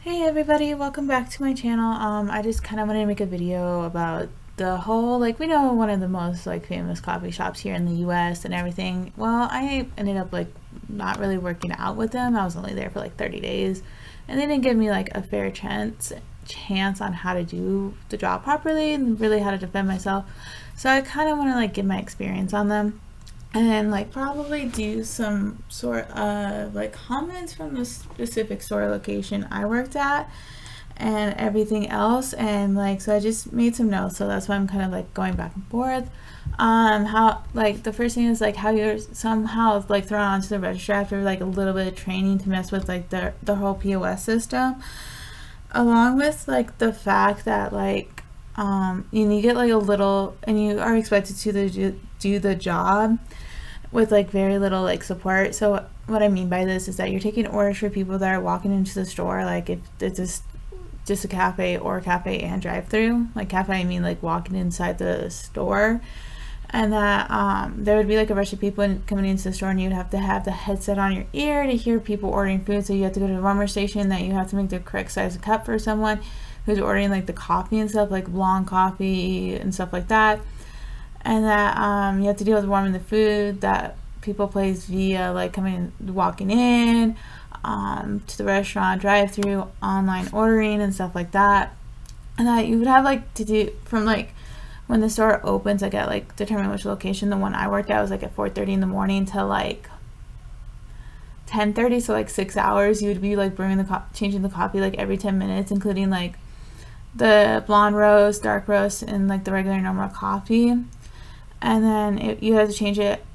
Hey everybody, welcome back to my channel. I just kind of wanted to make a video about the whole, we know one of the most famous coffee shops here in the US and everything. Well, I ended up not really working out with them. I was only there for 30 days and they didn't give me a fair chance on how to do the job properly and really how to defend myself. So I kind of want to give my experience on them. And then probably do some sort of comments from the specific store location I worked at and everything else. And so I just made some notes, so that's why I'm kind of going back and forth. How the first thing is how you're somehow thrown onto the register after a little bit of training to mess with the whole POS system, along with the fact that you get a little, and you are expected to do the job with very little support. So what I mean by this is that you're taking orders for people that are walking into the store, if it's just a cafe or cafe and drive-through. Cafe, I mean walking inside the store, and that there would be a rush of people coming into the store, and you'd have to have the headset on your ear to hear people ordering food. So you have to go to the warmer station, that you have to make the correct size of cup for someone who's ordering the coffee and stuff, blonde coffee and stuff like that. And that you have to deal with warming the food that people place via walking in to the restaurant, drive-through, online ordering and stuff like that. And that you would have to do from when the store opens, at determine which location. The one I worked at was at 4:30 in the morning till 10:30, so 6 hours. You would be brewing changing the coffee every 10 minutes, including the blonde roast, dark roast, and the regular normal coffee. And then you had to change it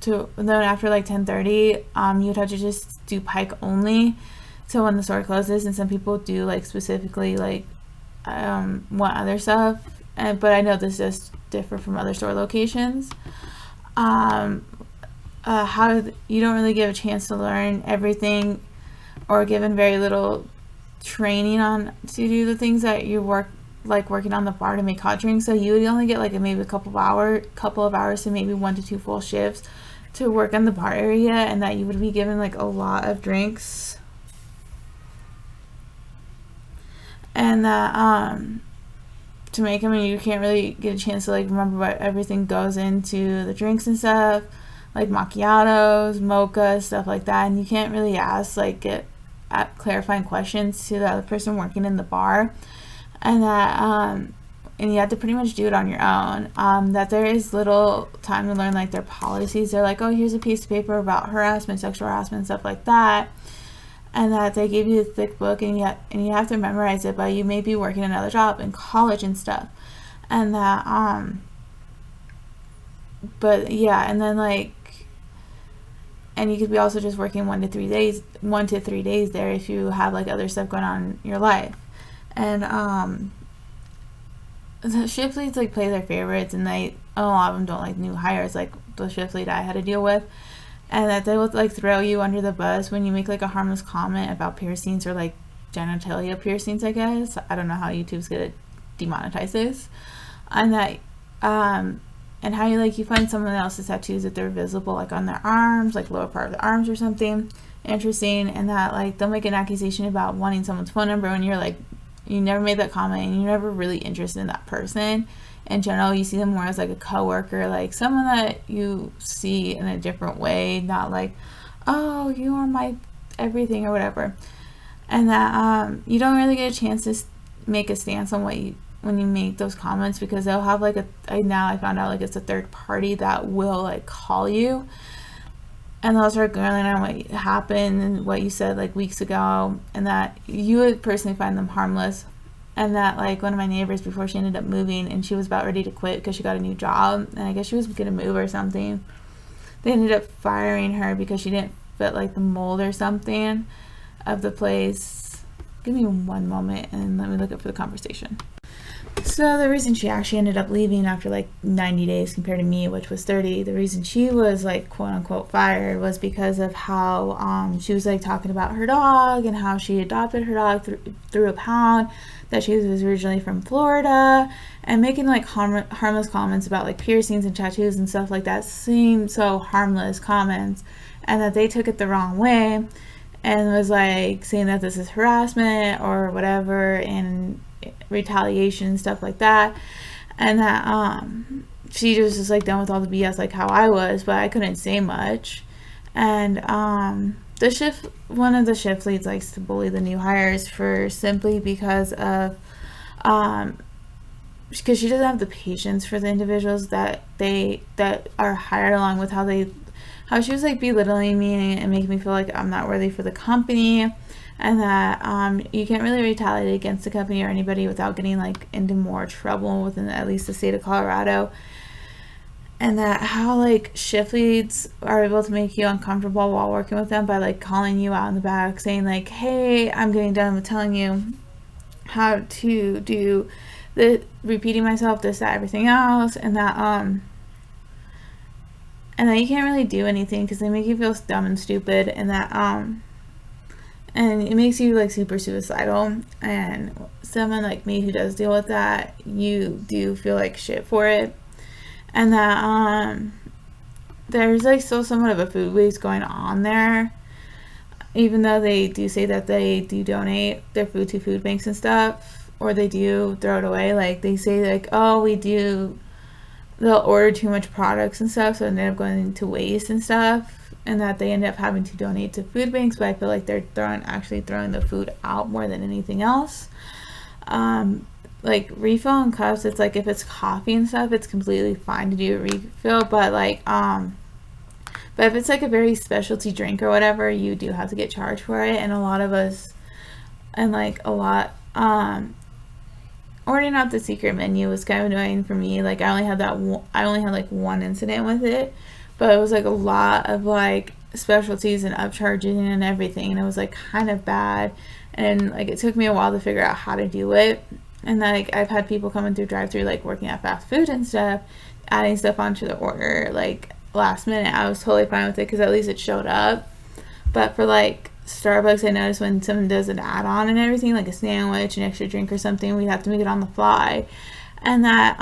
to, then after 10:30 you'd have to just do pike only, so when the store closes. And some people do specifically want other stuff, but I know this does differ from other store locations. How you don't really get a chance to learn everything, or given very little training on to do the things that you work working on the bar to make hot drinks. So you would only get maybe a couple of hours to maybe 1 to 2 full shifts to work on the bar area, and that you would be given a lot of drinks, and that to make them, and you can't really get a chance to remember what everything goes into the drinks and stuff, macchiatos, mocha, stuff like that. And you can't really ask get clarifying questions to the other person working in the bar. And that and you have to pretty much do it on your own. That there is little time to learn their policies. They're oh, here's a piece of paper about harassment, sexual harassment, stuff like that. And that they give you a thick book, and you have to memorize it, but you may be working another job in college and stuff. And that but yeah, and then and you could be also just working 1 to 3 days there if you have other stuff going on in your life. And the shift leads play their favorites, and a lot of them don't like new hires, the shift lead I had to deal with. And that they will throw you under the bus when you make a harmless comment about piercings, or genitalia piercings, I guess. I don't know how YouTube's gonna demonetize this. And that and how you find someone else's tattoos if they're visible on their arms, lower part of the arms or something interesting. And that they'll make an accusation about wanting someone's phone number when you're you never made that comment, and you're never really interested in that person. In general, you see them more as a coworker, someone that you see in a different way, not oh, you are my everything or whatever. And that you don't really get a chance to make a stance on when you make those comments, because they'll have now I found out it's a third party that will call you, and they'll start grilling on what happened and what you said weeks ago, and that you would personally find them harmless. And that one of my neighbors, before she ended up moving, and she was about ready to quit because she got a new job, and I guess she was gonna move or something, they ended up firing her because she didn't fit the mold or something of the place. Give me one moment and let me look up for the conversation. So the reason she actually ended up leaving after 90 days compared to me, which was 30, the reason she was quote unquote fired was because of how she was talking about her dog, and how she adopted her dog through a pound, that she was originally from Florida, and making harmless comments about piercings and tattoos and stuff like that. Seemed so harmless comments, and that they took it the wrong way. and was like saying that this is harassment or whatever and retaliation and stuff like that, and that she just was like done with all the BS like how I was, but I couldn't say much. And one of the shift leads likes to bully the new hires for simply because of because she doesn't have the patience for the individuals that are hired, along with how she was like belittling me and making me feel like I'm not worthy for the company, and that you can't really retaliate against the company or anybody without getting like into more trouble within at least the state of Colorado. And that how like shift leads are able to make you uncomfortable while working with them by like calling you out in the back, saying like, hey, I'm getting done with telling you how to do the repeating myself, this, that, everything else, and that you can't really do anything because they make you feel dumb and stupid, and that and it makes you like super suicidal. And someone like me who does deal with that, you do feel like shit for it. And that there's like still somewhat of a food waste going on there, even though they do say that they do donate their food to food banks and stuff, or they do throw it away. Like they say like, oh, they'll order too much products and stuff, so it ended up going into waste and stuff, and that they end up having to donate to food banks. But I feel like they're actually throwing the food out more than anything else. Like refill and cups, it's like if it's coffee and stuff, it's completely fine to do a refill, but like but if it's like a very specialty drink or whatever, you do have to get charged for it. And a lot ordering out the secret menu was kind of annoying for me. Like I only had like one incident with it, but it was like a lot of like specialties and upcharging and everything, and it was like kind of bad, and like it took me a while to figure out how to do it. And like I've had people coming through drive-through like working at fast food and stuff, adding stuff onto the order like last minute. I was totally fine with it because at least it showed up. But for like Starbucks, I noticed when someone does an add-on and everything, like a sandwich, an extra drink or something, we'd have to make it on the fly, and that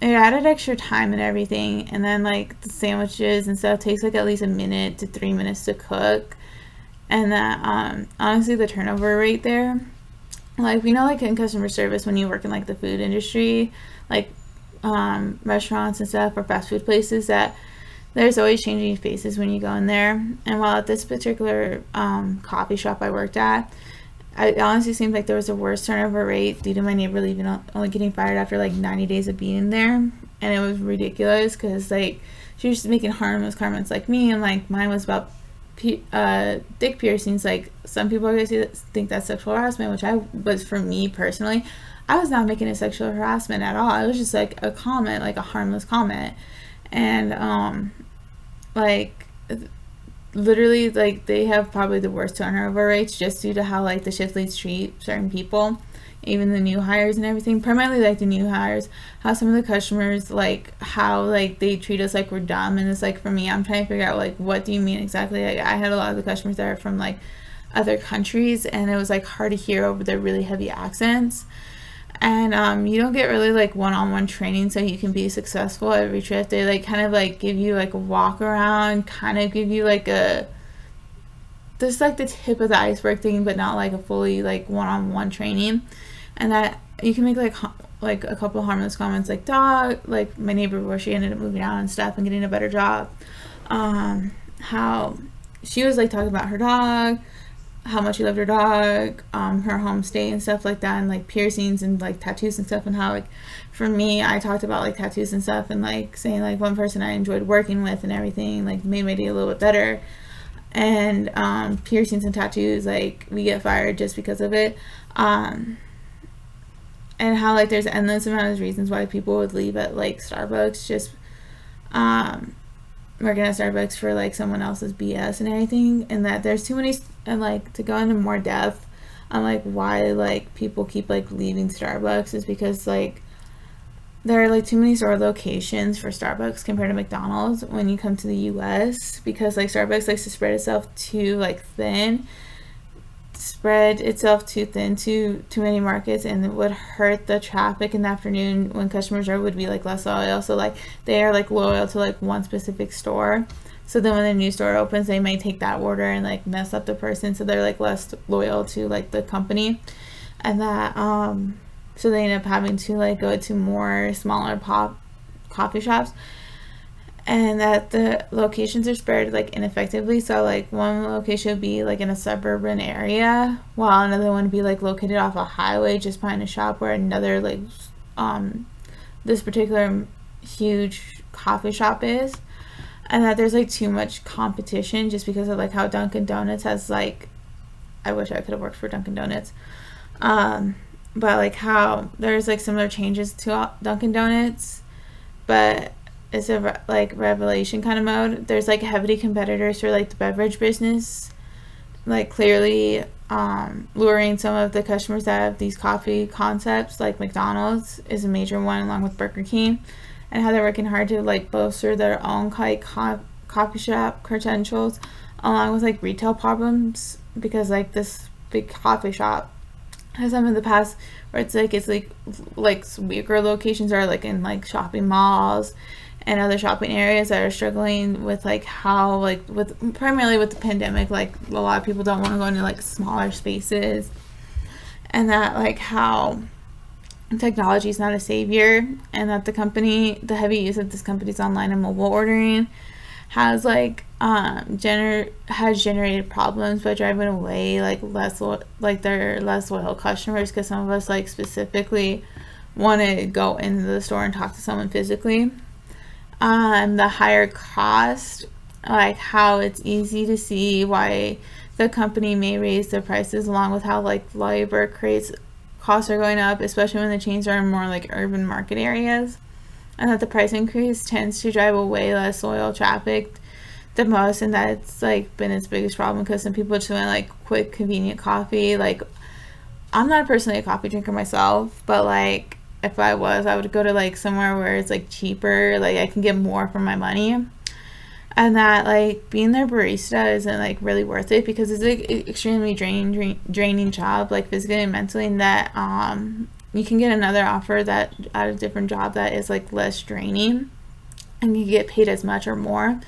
it added extra time and everything. And then like the sandwiches and stuff takes like at least 1 minute to 3 minutes to cook, and that honestly the turnover rate there, like we know like in customer service when you work in like the food industry, like restaurants and stuff or fast food places, that there's always changing faces when you go in there. And while at this particular coffee shop I worked at, it honestly seemed like there was a worse turnover rate due to my neighbor leaving, only getting fired after like 90 days of being there. And it was ridiculous because like she was just making harmless comments like me, and like mine was about dick piercings. Like some people are gonna think that's sexual harassment, which I was, for me personally, I was not making it sexual harassment at all. It was just like a comment, like a harmless comment. And like literally like they have probably the worst turnover rates just due to how like the shift leads treat certain people, even the new hires and everything. Primarily like the new hires, how some of the customers, like how like they treat us like we're dumb. And it's like, for me, I'm trying to figure out like, what do you mean exactly? Like I had a lot of the customers that are from like other countries, and it was like hard to hear over their really heavy accents. And you don't get really like one-on-one training so you can be successful at every trip. They like kind of like give you like a walk around, kind of give you like just like the tip of the iceberg thing, but not like a fully like one-on-one training. And that you can make like a couple of harmless comments like dog, like my neighbor where she ended up moving out and stuff and getting a better job, how she was like talking about her dog, how much she loved her dog, her homestay and stuff like that, and like piercings and like tattoos and stuff. And how like for me, I talked about like tattoos and stuff, and like saying like one person I enjoyed working with and everything, like made my day a little bit better. And piercings and tattoos, like we get fired just because of it. And how like there's endless amount of reasons why people would leave at like Starbucks, just working at Starbucks for like someone else's BS and everything. And that there's too many, and like to go into more depth on like why like people keep like leaving Starbucks is because like there are like too many store locations for Starbucks compared to McDonald's when you come to the US, because like Starbucks likes to spread itself too thin to too many markets, and it would hurt the traffic in the afternoon when customers would be like less loyal. So like they are like loyal to like one specific store So then when the new store opens, they may take that order and like mess up the person, so they're like less loyal to like the company. And that so they end up having to like go to more smaller coffee shops, and that the locations are spread like ineffectively. So like one location would be like in a suburban area, while another one would be like located off a highway just behind a shop where another like this particular huge coffee shop is. And that there's like too much competition just because of like how Dunkin' Donuts has like, I wish I could have worked for Dunkin' Donuts, but like how there's like similar changes to Dunkin' Donuts, but it's a like revelation kind of mode. There's like heavy competitors for like the beverage business, like clearly luring some of the customers that have these coffee concepts. Like McDonald's is a major one, along with Burger King, and how they're working hard to like bolster their own like coffee shop credentials, along with like retail problems, because like this big coffee shop has some in the past where it's like weaker locations are like in like shopping malls and other shopping areas that are struggling with like how like with primarily with the pandemic, like a lot of people don't want to go into like smaller spaces, and that like how technology is not a savior, and that the heavy use of this company's online and mobile ordering has like has generated problems by driving away like their less loyal customers, because some of us like specifically want to go into the store and talk to someone physically. The higher cost, like how it's easy to see why the company may raise their prices, along with how like labor costs are going up, especially when the chains are in more like urban market areas, and that the price increase tends to drive away less loyal traffic the most, and that's like been its biggest problem, because some people just want like quick convenient coffee. Like I'm not personally a coffee drinker myself, but like if I was, I would go to like somewhere where it's like cheaper, like I can get more for my money, and that like being their barista isn't like really worth it, because it's like extremely draining job, like physically and mentally, and that you can get another offer that at a different job that is like less draining and you get paid as much or more.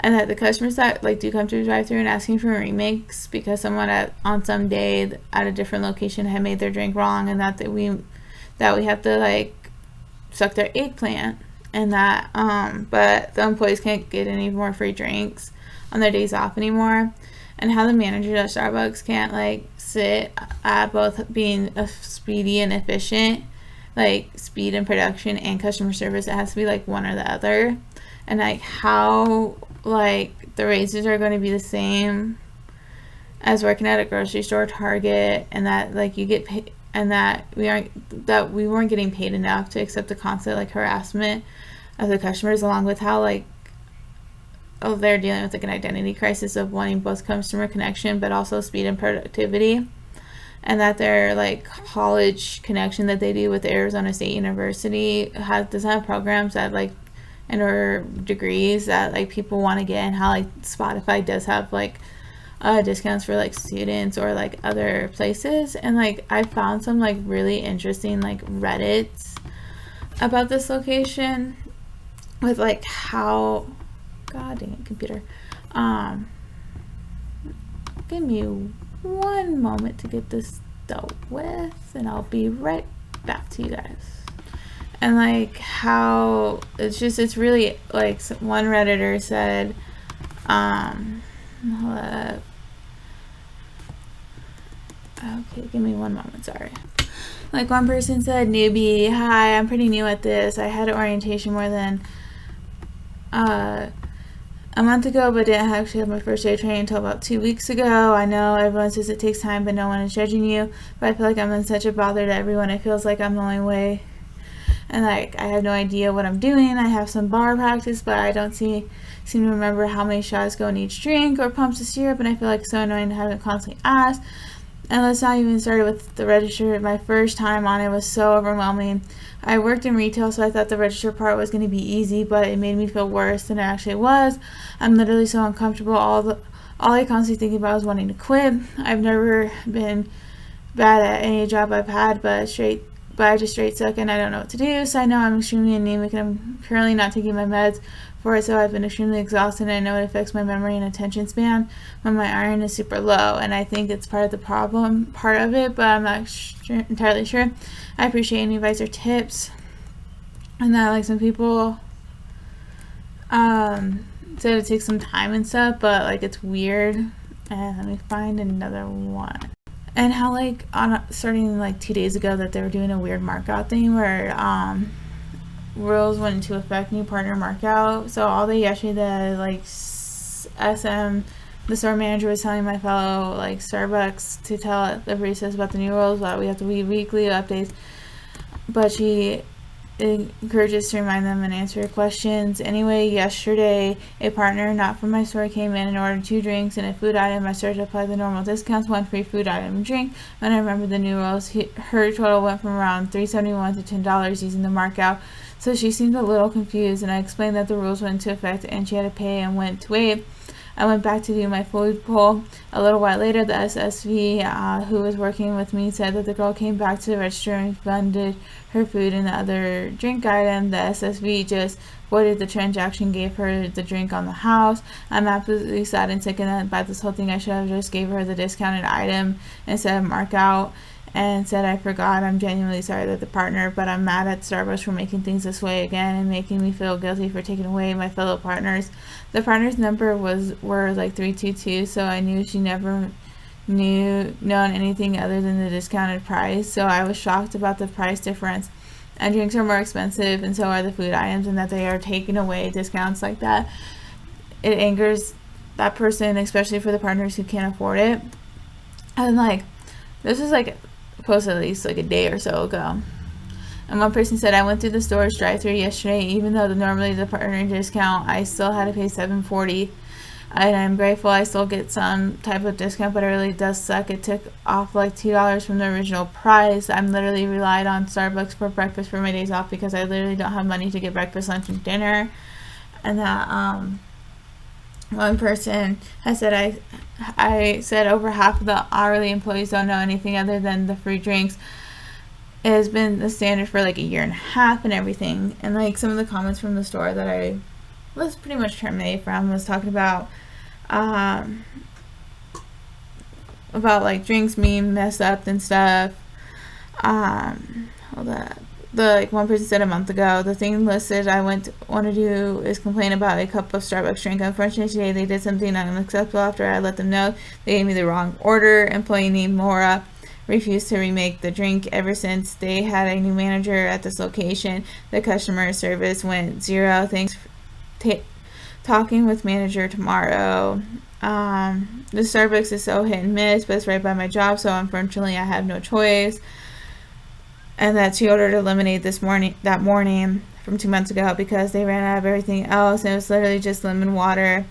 And that the customers that like do come to the drive-thru and asking for remakes because someone on some day at a different location had made their drink wrong, and that we have to like suck their eggplant, and that but the employees can't get any more free drinks on their days off anymore, and how the manager at Starbucks can't like sit at both being speedy and efficient, like speed and production and customer service. It has to be like one or the other, and like how like the raises are going to be the same as working at a grocery store, Target, and that like you get paid, and that we weren't getting paid enough to accept the constant like harassment of the customers, along with how like they're dealing with like an identity crisis of wanting both customer connection but also speed and productivity, and that their like college connection that they do with Arizona State University doesn't have programs that like and or degrees that like people want to get, and how like Spotify does have like discounts for like students or like other places. And like I found some like really interesting like Reddits about this location with like how, god dang it computer, give me one moment to get this dealt with and I'll be right back to you guys. And like how it's really like one Redditor said, hold up. Okay, give me one moment, sorry. Like one person said, newbie, hi, I'm pretty new at this. I had orientation more than a month ago, but didn't actually have my first day of training until about 2 weeks ago. I know everyone says it takes time, but no one is judging you. But I feel like I'm in such a bother to everyone. It feels like I'm the only way. And like I have no idea what I'm doing. I have some bar practice, but I don't seem to remember how many shots go in each drink or pumps of syrup, and I feel like it's so annoying to have to constantly ask. And let's not even start with the register. My first time on it was so overwhelming. I worked in retail, so I thought the register part was going to be easy, but it made me feel worse than it actually was. I'm literally so uncomfortable. All I constantly think about is wanting to quit. I've never been bad at any job I've had, but I just straight suck and I don't know what to do. So I know I'm extremely anemic and I'm currently not taking my meds for it, so I've been extremely exhausted, and I know it affects my memory and attention span when my iron is super low, and I think it's part of the part of it, but I'm not entirely sure. I appreciate any advice or tips. And that, like, some people said it takes some time and stuff, but like it's weird. And let me find another one. And how, like, starting like 2 days ago, that they were doing a weird markout thing where rules went into effect, new partner markout. So all day yesterday, like, the store manager was telling my fellow, like, Starbucks to tell the baristas about the new rules, but we have to read weekly updates. But she encourages to remind them and answer questions. Anyway, yesterday, a partner not from my store came in and ordered 2 drinks and a food item. I started to apply the normal discounts, 1 free food item and drink. When I remembered the new rules, her total went from around $3.71 to $10 using the markout. So she seemed a little confused, and I explained that the rules went into effect and she had to pay and went to wait. I went back to do my food poll. A little while later, the SSV who was working with me said that the girl came back to the register and funded her food and the other drink item. The SSV just voided the transaction, gave her the drink on the house. I'm absolutely sad and sickened about this whole thing. I should have just gave her the discounted item instead of markout, and said I forgot. I'm genuinely sorry that the partner, but I'm mad at Starbucks for making things this way again and making me feel guilty for taking away my fellow partners. The partner's number were like 322, so I knew she never known anything other than the discounted price. So I was shocked about the price difference. And drinks are more expensive, and so are the food items, and that they are taking away discounts like that. It angers that person, especially for the partners who can't afford it. And like, this is like posted at least like a day or so ago. And one person said, I went through the store's drive-thru yesterday, even though normally the partner discount, I still had to pay $7.40. And I'm grateful I still get some type of discount, but it really does suck. It took off like $2 from the original price. I'm literally relied on Starbucks for breakfast for my days off because I literally don't have money to get breakfast, lunch, and dinner. And that one person has said, I said over half of the hourly employees don't know anything other than the free drinks. It has been the standard for like a year and a half and everything. And like some of the comments from the store that I was pretty much terminated from was talking about like drinks being messed up and stuff. Hold up. Like one person said a month ago, the thing listed I want to do is complain about a cup of Starbucks drink. Unfortunately, today they did something unacceptable after I let them know they gave me the wrong order. Employee named Maura refused to remake the drink. Ever since they had a new manager at this location, the customer service went zero. Thanks for talking with manager tomorrow. The Starbucks is so hit and miss, but it's right by my job, so unfortunately I have no choice. And that she ordered lemonade that morning from 2 months ago because they ran out of everything else, and it was literally just lemon water.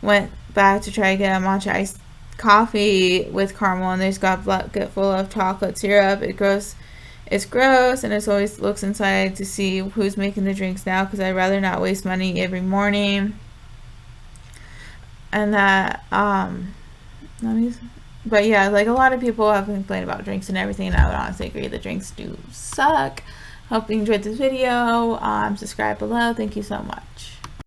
Went back to try to get a matcha iced coffee with caramel, and they just got a bucket full of chocolate syrup. It's gross, and it always looks inside to see who's making the drinks now because I'd rather not waste money every morning. And that but yeah, like a lot of people have complained about drinks and everything, and I would honestly agree the drinks do suck. Hope you enjoyed this video. Subscribe below. Thank you so much.